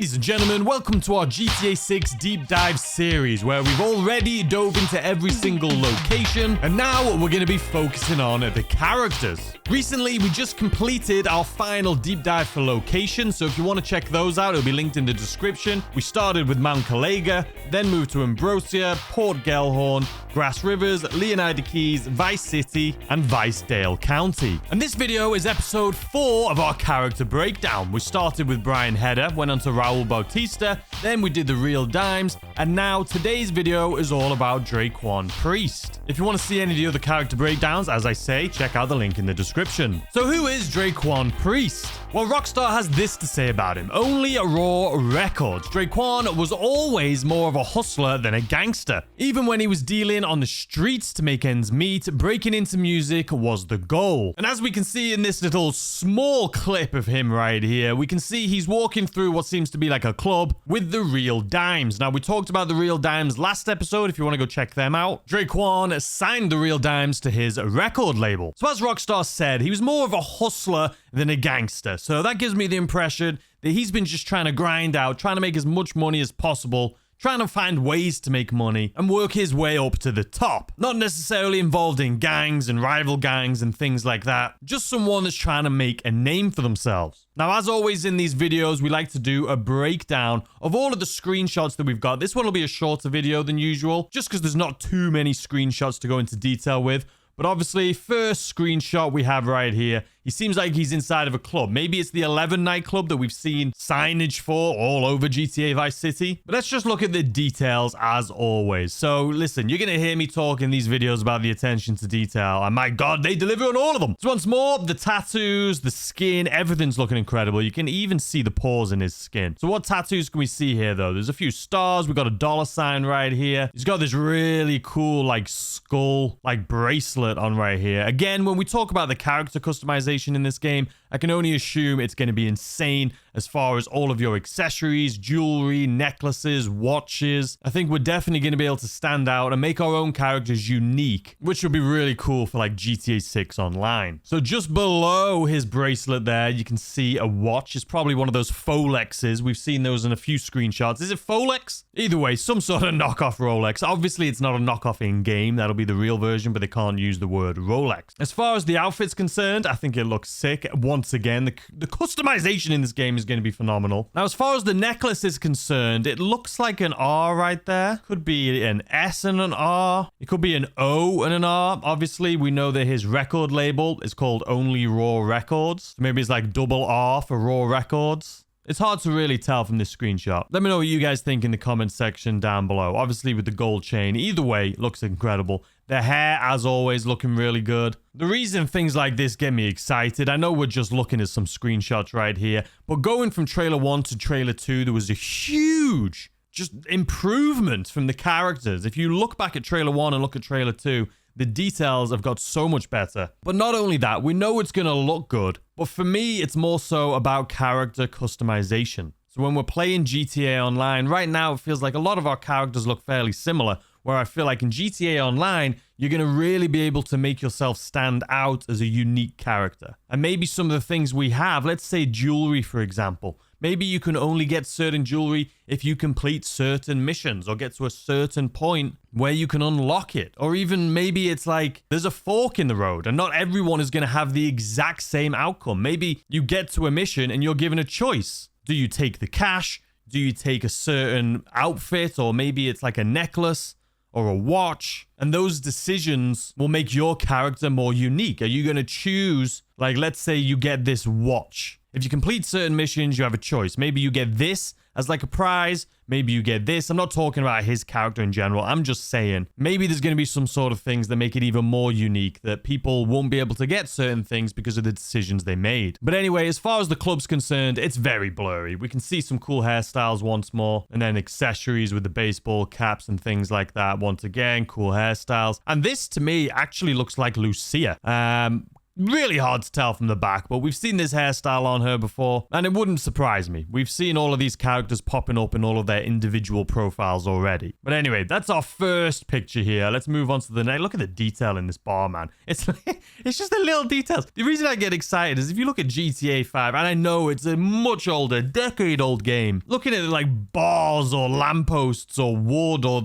Ladies and gentlemen, welcome to our GTA 6 deep dive series where we've already dove into every single location and now we're going to be focusing on the characters. Recently, we just completed our final deep dive for locations, so if you want to check those out, it'll be linked in the description. We started with Mount Calega, then moved to Ambrosia, Port Gellhorn, Grass Rivers, Leonida Keys, Vice City, and Vicedale County. And this video is episode 4 of our character breakdown. We started with Brian Hedder, went on to Raul Bautista, then we did the Real Dimes, and now today's video is all about Dre'Quan Priest. If you want to see any of the other character breakdowns, as I say, check out the link in the description. So who is Dre'Quan Priest? Well, Rockstar has this to say about him. Only raw records. Dre'Quan was always more of a hustler than a gangster. Even when he was dealing on the streets to make ends meet, breaking into music was the goal. And as we can see in this little small clip of him right here, we can see he's walking through what seems to be like a club with the Real Dimes. Now, we talked about the Real Dimes last episode. If you want to go check them out, Dre'Quan signed the Real Dimes to his record label. So as Rockstar said, he was more of a hustler than a gangster. So that gives me the impression that he's been just trying to grind out, trying to make as much money as possible, trying to find ways to make money and work his way up to the top. Not necessarily involved in gangs and rival gangs and things like that. Just someone that's trying to make a name for themselves. Now, as always in these videos, we like to do a breakdown of all of the screenshots that we've got. This one will be a shorter video than usual, just because there's not too many screenshots to go into detail with. But obviously, first screenshot we have right here, he seems like he's inside of a club. Maybe it's the 11 nightclub that we've seen signage for all over GTA Vice City. But let's just look at the details as always. So listen, you're going to hear me talk in these videos about the attention to detail. And my God, they deliver on all of them. So once more, the tattoos, the skin, everything's looking incredible. You can even see the pores in his skin. So what tattoos can we see here though? There's a few stars. We've got a dollar sign right here. He's got this really cool like skull, like bracelet on right here. Again, when we talk about the character customization in this game, I can only assume it's going to be insane as far as all of your accessories, jewelry, necklaces, watches. I think we're definitely going to be able to stand out and make our own characters unique, which would be really cool for like GTA 6 Online. So just below his bracelet there, you can see a watch. It's probably one of those Folexes. We've seen those in a few screenshots. Is it Folex? Either way, some sort of knockoff Rolex. Obviously, it's not a knockoff in-game. That'll be the real version, but they can't use the word Rolex. As far as the outfit's concerned, I think it looks sick. Once again, the customization in this game is going to be phenomenal. Now, as far as the necklace is concerned, it looks like an R right there. Could be an S and an R. It could be an O and an R. Obviously, we know that his record label is called Only Raw Records. So maybe it's like double R for Raw Records. It's hard to really tell from this screenshot. Let me know what you guys think in the comment section down below. Obviously, with the gold chain, either way, looks incredible. The hair, as always, looking really good. The reason things like this get me excited, I know we're just looking at some screenshots right here, but going from trailer 1 to trailer 2, there was a huge just improvement from the characters. If you look back at trailer 1 and look at trailer 2, the details have got so much better. But not only that, we know it's going to look good, but for me, it's more so about character customization. So when we're playing GTA Online, right now, it feels like a lot of our characters look fairly similar, where I feel like in GTA Online, you're going to really be able to make yourself stand out as a unique character. And maybe some of the things we have, let's say jewelry, for example. Maybe you can only get certain jewelry if you complete certain missions or get to a certain point where you can unlock it. Or even maybe it's like there's a fork in the road and not everyone is going to have the exact same outcome. Maybe you get to a mission and you're given a choice. Do you take the cash? Do you take a certain outfit? Or maybe it's like a necklace or a watch, and those decisions will make your character more unique. Are you going to choose, like, let's say you get this watch. If you complete certain missions, you have a choice. Maybe you get this as like a prize. Maybe you get this. I'm not talking about his character in general. I'm just saying maybe there's going to be some sort of things that make it even more unique, that people won't be able to get certain things because of the decisions they made. But anyway, as far as the club's concerned, it's very blurry. We can see some cool hairstyles once more, and then accessories with the baseball caps and things like that. Once again, cool hairstyles. And this to me actually looks like Lucia. really hard to tell from the back, but we've seen this hairstyle on her before, and it wouldn't surprise me. We've seen all of these characters popping up in all of their individual profiles already. But anyway, that's our first picture here. Let's move on to the next. Look at the detail in this bar, man. It's just the little details. The reason I get excited is if you look at GTA 5, and I know it's a much older, decade-old game, looking at like bars or lampposts or wood or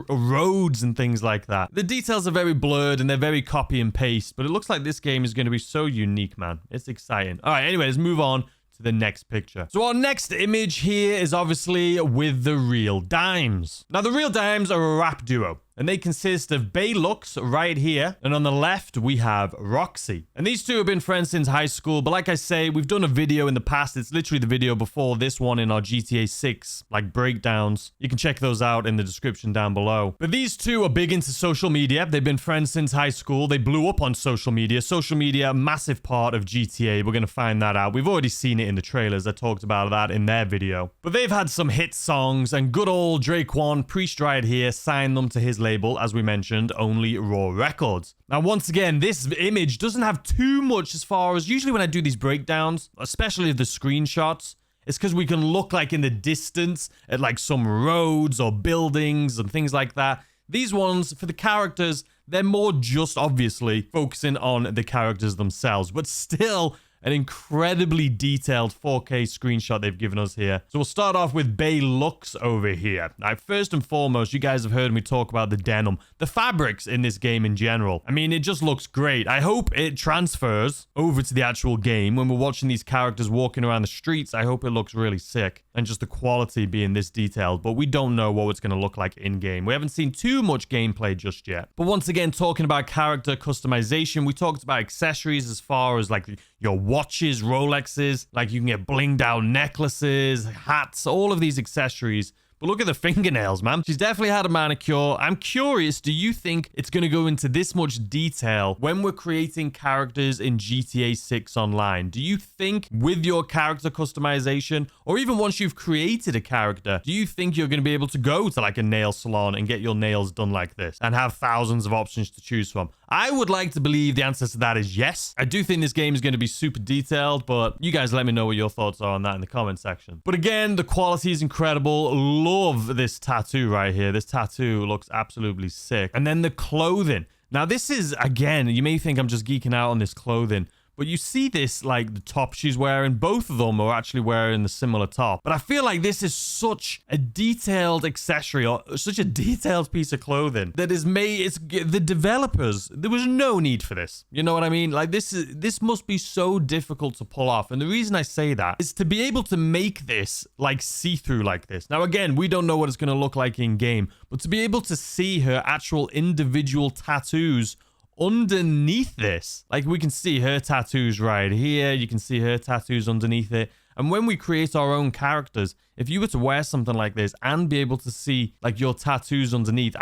roads and things like that. The details are very blurred and they're very copy and paste, but it looks like this game is going to be so unique, man. It's exciting. All right, anyway, let's move on to the next picture. So our next image here is obviously with the Real Dimes. Now, the Real Dimes are a rap duo, and they consist of Bay Lux right here, and on the left we have Roxy. And these two have been friends since high school, but like I say, we've done a video in the past. It's literally the video before this one in our GTA 6 like breakdowns. You can check those out in the description down below. But these two are big into social media. They've been friends since high school. They blew up on social media. Social media, massive part of GTA. We're gonna find that out. We've already seen it in the trailers. I talked about that in their video. But they've had some hit songs, and good old Dre'Quan Priest right here signed them to his label, as we mentioned, Only Raw Records. Now, once again, this image doesn't have too much as far as usually when I do these breakdowns, especially the screenshots, it's because we can look like in the distance at like some roads or buildings and things like that. These ones, for the characters, they're more just obviously focusing on the characters themselves, but still an incredibly detailed 4K screenshot they've given us here. So we'll start off with Bay Lux over here. Now, first and foremost, you guys have heard me talk about the denim, the fabrics in this game in general. I mean, it just looks great. I hope it transfers over to the actual game. When we're watching these characters walking around the streets, I hope it looks really sick. And just the quality being this detailed, but we don't know what it's going to look like in game. We haven't seen too much gameplay just yet. But once again, talking about character customization, we talked about accessories as far as like your watches, Rolexes, like you can get blinged out necklaces, hats, all of these accessories. But look at the fingernails, man. She's definitely had a manicure. I'm curious, do you think it's going to go into this much detail when we're creating characters in GTA 6 Online? Do you think with your character customization, or even once you've created a character, do you think you're going to be able to go to like a nail salon and get your nails done like this and have thousands of options to choose from? I would like to believe the answer to that is yes. I do think this game is going to be super detailed, but you guys let me know what your thoughts are on that in the comment section. But again, the quality is incredible. Love this tattoo right here. This tattoo looks absolutely sick. And then the clothing. Now, this is, again, you may think I'm just geeking out on this clothing, but you see this, like the top she's wearing, both of them are actually wearing the similar top. But I feel like this is such a detailed accessory or such a detailed piece of clothing that is made, it's the developers, there was no need for this. You know what I mean? Like this must be so difficult to pull off. And the reason I say that is to be able to make this like see-through like this. Now, again, we don't know what it's going to look like in game, but to be able to see her actual individual tattoos underneath this, like we can see her tattoos right here, you can see her tattoos underneath it. And when we create our own characters, if you were to wear something like this and be able to see like your tattoos underneath,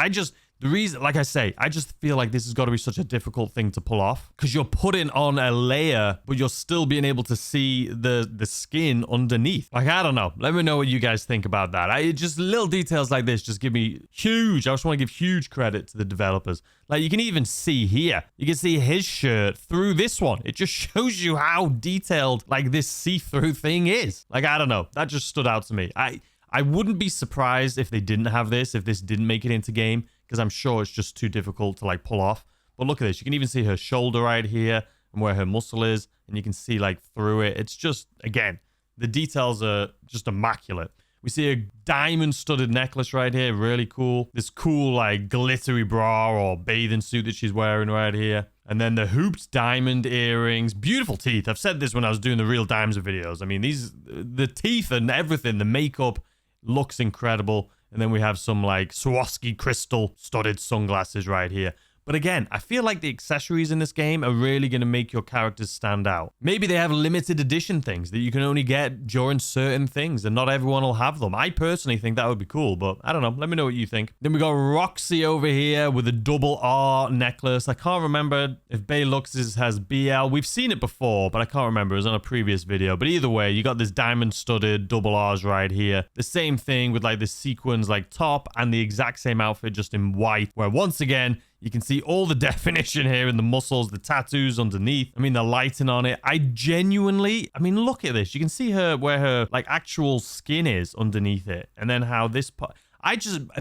the reason, like I say, I just feel like this has got to be such a difficult thing to pull off because you're putting on a layer, but you're still being able to see the skin underneath. Like, I don't know. Let me know what you guys think about that. Just little details like this just give me huge. I just want to give huge credit to the developers. Like, you can even see here, you can see his shirt through this one. It just shows you how detailed like this see-through thing is. Like, I don't know. That just stood out to me. I wouldn't be surprised if they didn't have this, if this didn't make it into game, because I'm sure it's just too difficult to like pull off. But look at this. You can even see her shoulder right here and where her muscle is, and you can see like through it. It's just, again, the details are just immaculate. We see a diamond studded necklace right here. Really cool. This cool like glittery bra or bathing suit that she's wearing right here. And then the hooped diamond earrings. Beautiful teeth. I've said this when I was doing the Real Dimes videos. I mean, the teeth and everything, the makeup looks incredible. And then we have some like Swarovski crystal studded sunglasses right here. But again, I feel like the accessories in this game are really going to make your characters stand out. Maybe they have limited edition things that you can only get during certain things and not everyone will have them. I personally think that would be cool, but I don't know. Let me know what you think. Then we got Roxy over here with a double R necklace. I can't remember if Bay Lux's has BL. We've seen it before, but I can't remember. It was on a previous video. But either way, you got this diamond studded double R's right here. The same thing with like the sequins like top and the exact same outfit just in white, where once again, You can see all the definition here in the muscles, the tattoos underneath. I mean, the lighting on it. I mean, look at this. You can see where her like actual skin is underneath it. And then how this part...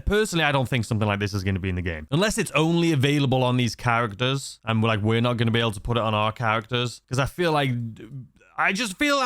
personally, I don't think something like this is going to be in the game. Unless it's only available on these characters. And we're not going to be able to put it on our characters. Because I feel like... I feel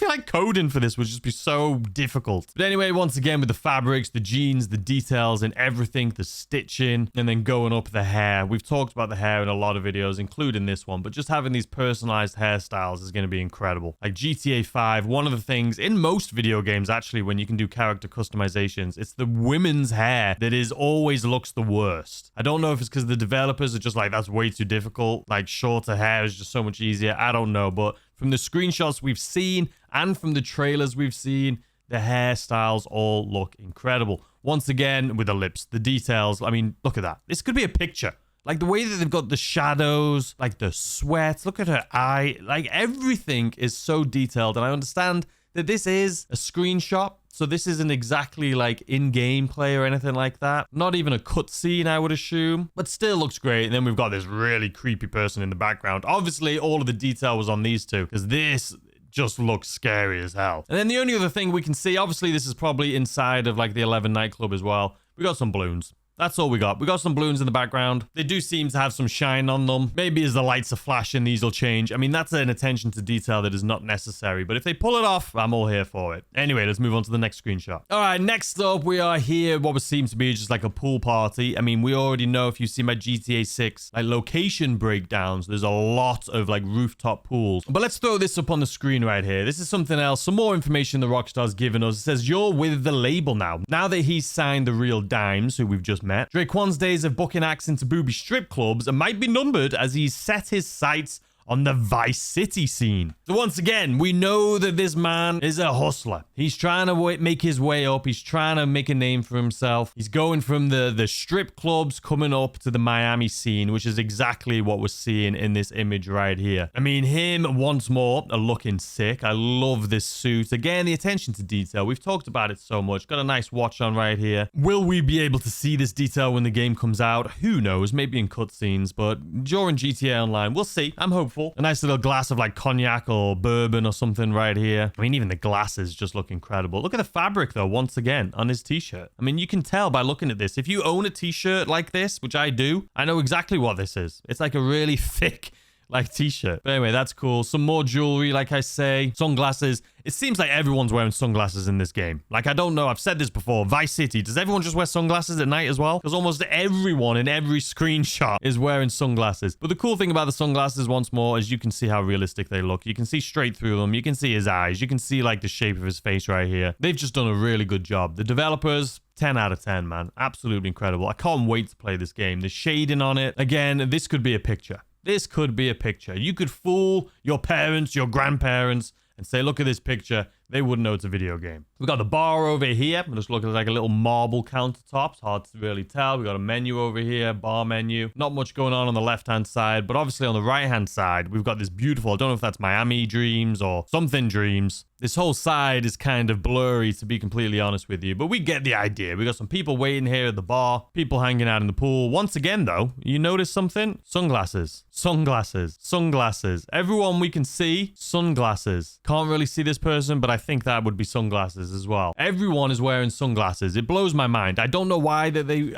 like coding for this would just be so difficult. But anyway, once again, with the fabrics, the jeans, the details and everything, the stitching, and then going up the hair. We've talked about the hair in a lot of videos, including this one, but just having these personalized hairstyles is going to be incredible. Like GTA 5, one of the things in most video games, actually, when you can do character customizations, it's the women's hair that always looks the worst. I don't know if it's because the developers are just like, that's way too difficult. Like shorter hair is just so much easier. I don't know, but from the screenshots we've seen and from the trailers we've seen, the hairstyles all look incredible. Once again, with the lips, the details. I mean, look at that. This could be a picture. Like the way that they've got the shadows, like the sweat. Look at her eye. Like everything is so detailed. And I understand that this is a screenshot. So this isn't exactly like in-game play or anything like that. Not even a cutscene, I would assume. But still looks great. And then we've got this really creepy person in the background. Obviously, all of the detail was on these two. Because this just looks scary as hell. And then the only other thing we can see, obviously this is probably inside of like the 11 nightclub as well. We got some balloons. That's all we got. We got some balloons in the background. They do seem to have some shine on them. Maybe as the lights are flashing, these will change. I mean, that's an attention to detail that is not necessary. But if they pull it off, I'm all here for it. Anyway, let's move on to the next screenshot. All right, next up, we are here. What seems to be just like a pool party. I mean, we already know if you see my GTA 6 like location breakdowns, there's a lot of like rooftop pools. But let's throw this up on the screen right here. This is something else. Some more information the Rockstar's given us. It says, you're with the label now. Now that he's signed the real Dimes, who we've just met, Dre'Quan's days of booking acts into booby strip clubs might be numbered as he's set his sights on the Vice City scene. So once again, we know that this man is a hustler. He's trying to make his way up. He's trying to make a name for himself. He's going from the strip clubs coming up to the Miami scene, which is exactly what we're seeing in this image right here. I mean, him once more looking sick. I love this suit. Again, the attention to detail. We've talked about it so much. Got a nice watch on right here. Will we be able to see this detail when the game comes out? Who knows? Maybe in cutscenes, but during GTA Online, we'll see. I'm hopeful. A nice little glass of like cognac or bourbon or something right here. I mean, even the glasses just look incredible. Look at the fabric though, once again, on his t-shirt. I mean, you can tell by looking at this. If you own a t-shirt like this, which I do, I know exactly what this is. It's like a really thick like t-shirt. But anyway, that's cool. Some more jewelry, like I say. Sunglasses. It seems like everyone's wearing sunglasses in this game. Like, I don't know. I've said this before. Vice City. Does everyone just wear sunglasses at night as well? Because almost everyone in every screenshot is wearing sunglasses. But the cool thing about the sunglasses, once more, is you can see how realistic they look. You can see straight through them. You can see his eyes. You can see, like, the shape of his face right here. They've just done a really good job. The developers... 10 out of 10, man. Absolutely incredible. I can't wait to play this game. The shading on it. Again, this could be a picture. This could be a picture. You could fool your parents, your grandparents, and say, look at this picture. They wouldn't know it's a video game. We've got the bar over here. It just looking like a little marble countertop. It's hard to really tell. We've got a menu over here, bar menu. Not much going on the left-hand side, but obviously on the right-hand side, we've got this beautiful, I don't know if that's Miami Dreams or something Dreams. This whole side is kind of blurry, to be completely honest with you, but we get the idea. We got some people waiting here at the bar, people hanging out in the pool. Once again, though, you notice something? Sunglasses. Sunglasses. Sunglasses. Everyone we can see, sunglasses. Can't really see this person, but I think that would be sunglasses as well. Everyone is wearing sunglasses. It blows my mind. I don't know why that they...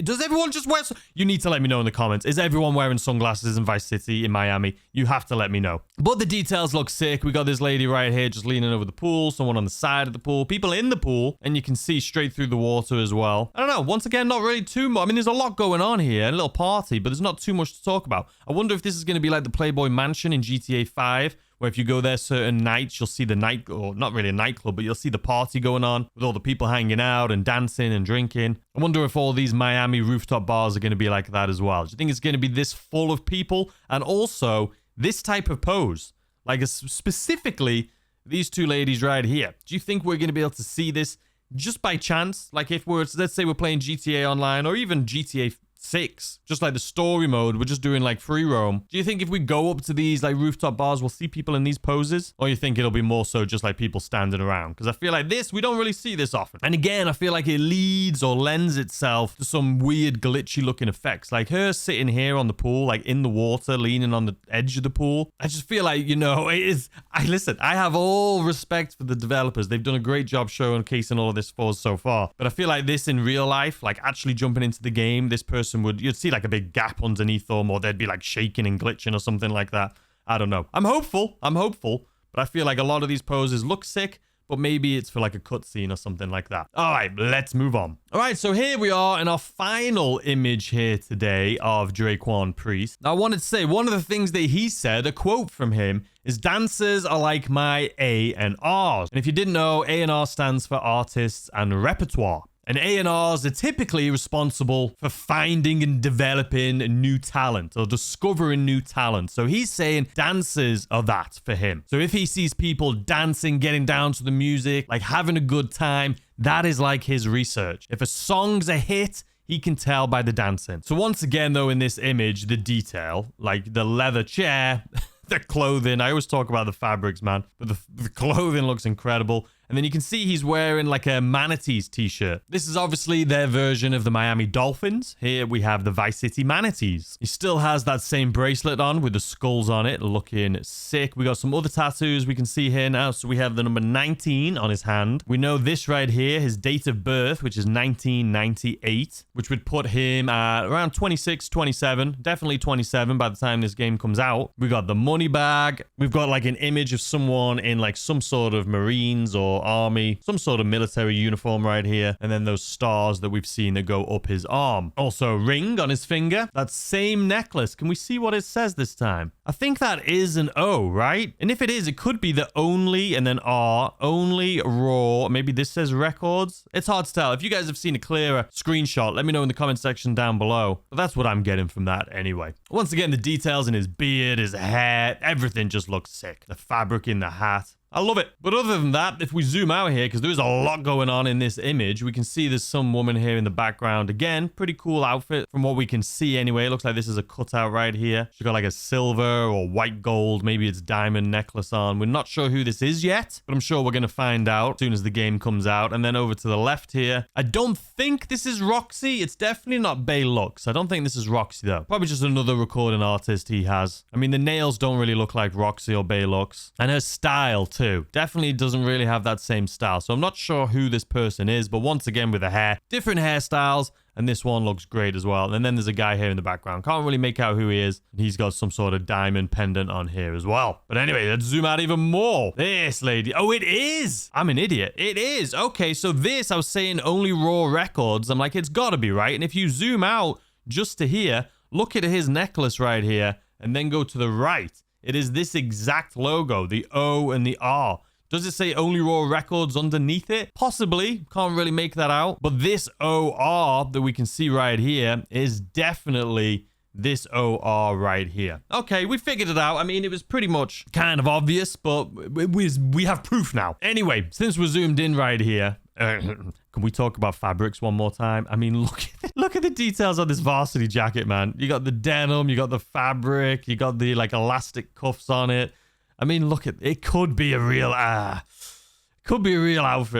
does everyone just wear... You need to let me know in the comments. Is everyone wearing sunglasses in Vice City, in Miami? You have to let me know. But the details look sick. We got this lady right here just leaning over the pool. Someone on the side of the pool. People in the pool. And you can see straight through the water as well. I don't know. Once again, not really too much. I mean, there's a lot going on here. A little party, but there's not too much to talk about. I wonder if this is going to be like the Playboy Mansion in GTA 5, where if you go there certain nights, you'll see the night, or not really a nightclub, but you'll see the party going on with all the people hanging out and dancing and drinking. I wonder if all these Miami rooftop bars are going to be like that as well. Do you think it's going to be this full of people? And also, this type of pose, like specifically these two ladies right here. Do you think we're going to be able to see this just by chance? Like if let's say we're playing GTA Online or even GTA 6. Just like the story mode, we're just doing like free roam. Do you think if we go up to these like rooftop bars, we'll see people in these poses? Or you think it'll be more so just like people standing around? Because I feel like this, we don't really see this often. And again, I feel like it leads or lends itself to some weird glitchy looking effects. Like her sitting here on the pool, like in the water, leaning on the edge of the pool. I just feel like, you know, it is... Listen, I have all respect for the developers. They've done a great job showcasing all of this for us so far. But I feel like this in real life, like actually jumping into the game, this person would... You'd see like a big gap underneath them, or they'd be like shaking and glitching or something like that. I don't know. I'm hopeful. But I feel like a lot of these poses look sick, but maybe it's for like a cutscene or something like that. All right, let's move on. All right, so here we are in our final image here today of Dre'Quan Priest. Now, I wanted to say one of the things that he said, a quote from him, is dancers are like my A&Rs. And if you didn't know, A&R stands for artists and repertoire. And A&Rs are typically responsible for finding and developing new talent or discovering new talent. So he's saying dancers are that for him. So if he sees people dancing, getting down to the music, like having a good time, that is like his research. If a song's a hit, he can tell by the dancing. So once again, though, in this image, the detail, like the leather chair, the clothing, I always talk about the fabrics, man, but the clothing looks incredible. And then you can see he's wearing like a Manatees t-shirt. This is obviously their version of the Miami Dolphins. Here we have the Vice City Manatees. He still has that same bracelet on with the skulls on it, looking sick. We got some other tattoos we can see here now. So we have the number 19 on his hand. We know this right here, his date of birth, which is 1998, which would put him at around 26, 27, definitely 27 by the time this game comes out. We got the money bag. We've got like an image of someone in like some sort of Marines or army, some sort of military uniform right here, and then those stars that we've seen that go up his arm. Also, ring on his finger. That same necklace. Can we see what it says this time? I think that is an O, right? And if it is, it could be the only and then R, only raw. Maybe this says records. It's hard to tell. If you guys have seen a clearer screenshot, let me know in the comment section down below. But that's what I'm getting from that anyway. Once again, the details in his beard, his hair, everything just looks sick. The fabric in the hat. I love it. But other than that, if we zoom out here, because there's a lot going on in this image, we can see there's some woman here in the background. Again, pretty cool outfit from what we can see anyway. It looks like this is a cutout right here. She's got like a silver or white gold, maybe it's diamond necklace on. We're not sure who this is yet, but I'm sure we're going to find out as soon as the game comes out. And then over to the left here, I don't think this is Roxy. It's definitely not Bay Lux. I don't think this is Roxy though. Probably just another recording artist he has. I mean, the nails don't really look like Roxy or Bay Lux. And her style too. Definitely doesn't really have that same style. So I'm not sure who this person is, but once again with the hair, different hairstyles, and this one looks great as well. And then there's a guy here in the background. Can't really make out who he is. He's got some sort of diamond pendant on here as well. But anyway, let's zoom out even more. This lady. Oh, it is. I'm an idiot. It is. Okay, so this, I was saying only raw records. I'm like, it's got to be right. And if you zoom out just to here, look at his necklace right here, and then go to the right. It is this exact logo, the O and the R. Does it say only raw records underneath it? Possibly. Can't really make that out. But this OR that we can see right here is definitely this OR right here. Okay, we figured it out. I mean, it was pretty much kind of obvious, but we have proof now. Anyway, since we're zoomed in right here, can we talk about fabrics one more time? I mean, look at the details on this varsity jacket, man. You got the denim, you got the fabric, you got the like elastic cuffs on it. I mean, look at it. Could be a real outfit,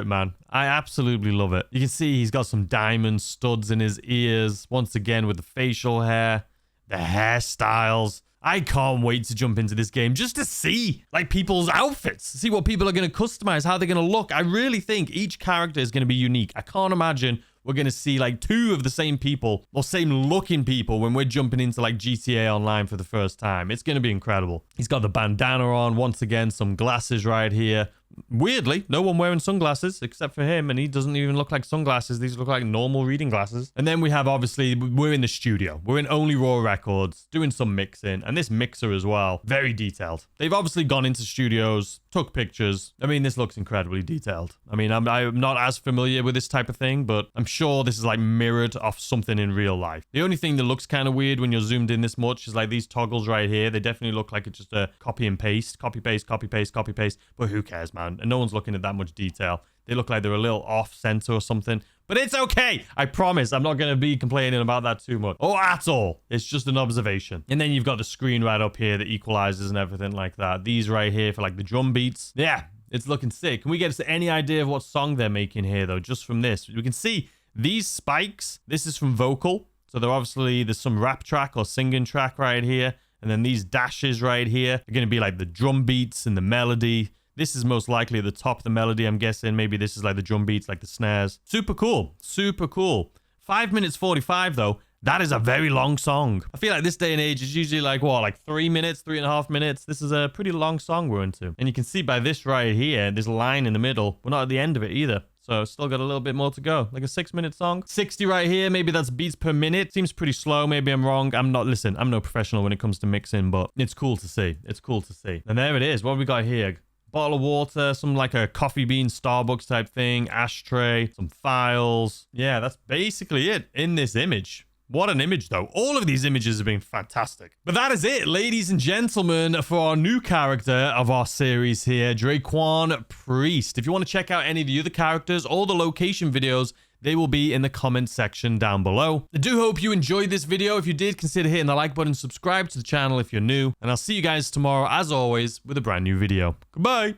man. I absolutely love it. You can see he's got some diamond studs in his ears. Once again with the facial hair, the hairstyles. I can't wait to jump into this game just to see like people's outfits, see what people are going to customize, how they're going to look. I really think each character is going to be unique. I can't imagine we're going to see like two of the same people or same looking people when we're jumping into like GTA Online for the first time. It's going to be incredible. He's got the bandana on. Once again, some glasses right here. Weirdly, no one wearing sunglasses except for him, and he doesn't even look like sunglasses. These look like normal reading glasses. And then we have, obviously, we're in the studio. We're in only raw records, doing some mixing, and this mixer as well, very detailed. They've obviously gone into studios, took pictures. I mean, this looks incredibly detailed. I mean, I'm not as familiar with this type of thing, but I'm sure this is like mirrored off something in real life. The only thing that looks kind of weird when you're zoomed in this much is like these toggles right here. They definitely look like it's just a copy and paste, copy paste, copy paste, copy paste. But who cares, man? And no one's looking at that much detail. They look like they're a little off center or something. But it's okay. I promise I'm not going to be complaining about that too much. Or at all. It's just an observation. And then you've got the screen right up here that equalizes and everything like that. These right here for like the drum beats. Yeah, it's looking sick. Can we get any idea of what song they're making here though? Just from this. We can see these spikes. This is from vocal. So there's some rap track or singing track right here. And then these dashes right here are going to be like the drum beats and the melody. This is most likely at the top of the melody, I'm guessing. Maybe this is like the drum beats, like the snares. Super cool. Super cool. 5 minutes 45, though. That is a very long song. I feel like this day and age is usually like, what, like 3 minutes, 3.5 minutes? This is a pretty long song we're into. And you can see by this right here, this line in the middle. We're not at the end of it either. So still got a little bit more to go. Like a 6-minute song. 60 right here. Maybe that's beats per minute. Seems pretty slow. Maybe I'm wrong. Listen, I'm no professional when it comes to mixing, but it's cool to see. It's cool to see. And there it is. What have we got here? Bottle of water, some like a coffee bean Starbucks type thing, ashtray, some files. Yeah, that's basically it in this image. What an image, though. All of these images have been fantastic. But that is it, ladies and gentlemen, for our new character of our series here, Dre'Quan Priest. If you want to check out any of the other characters or the location videos, they will be in the comment section down below. I do hope you enjoyed this video. If you did, consider hitting the like button, subscribe to the channel if you're new, and I'll see you guys tomorrow, as always, with a brand new video. Goodbye.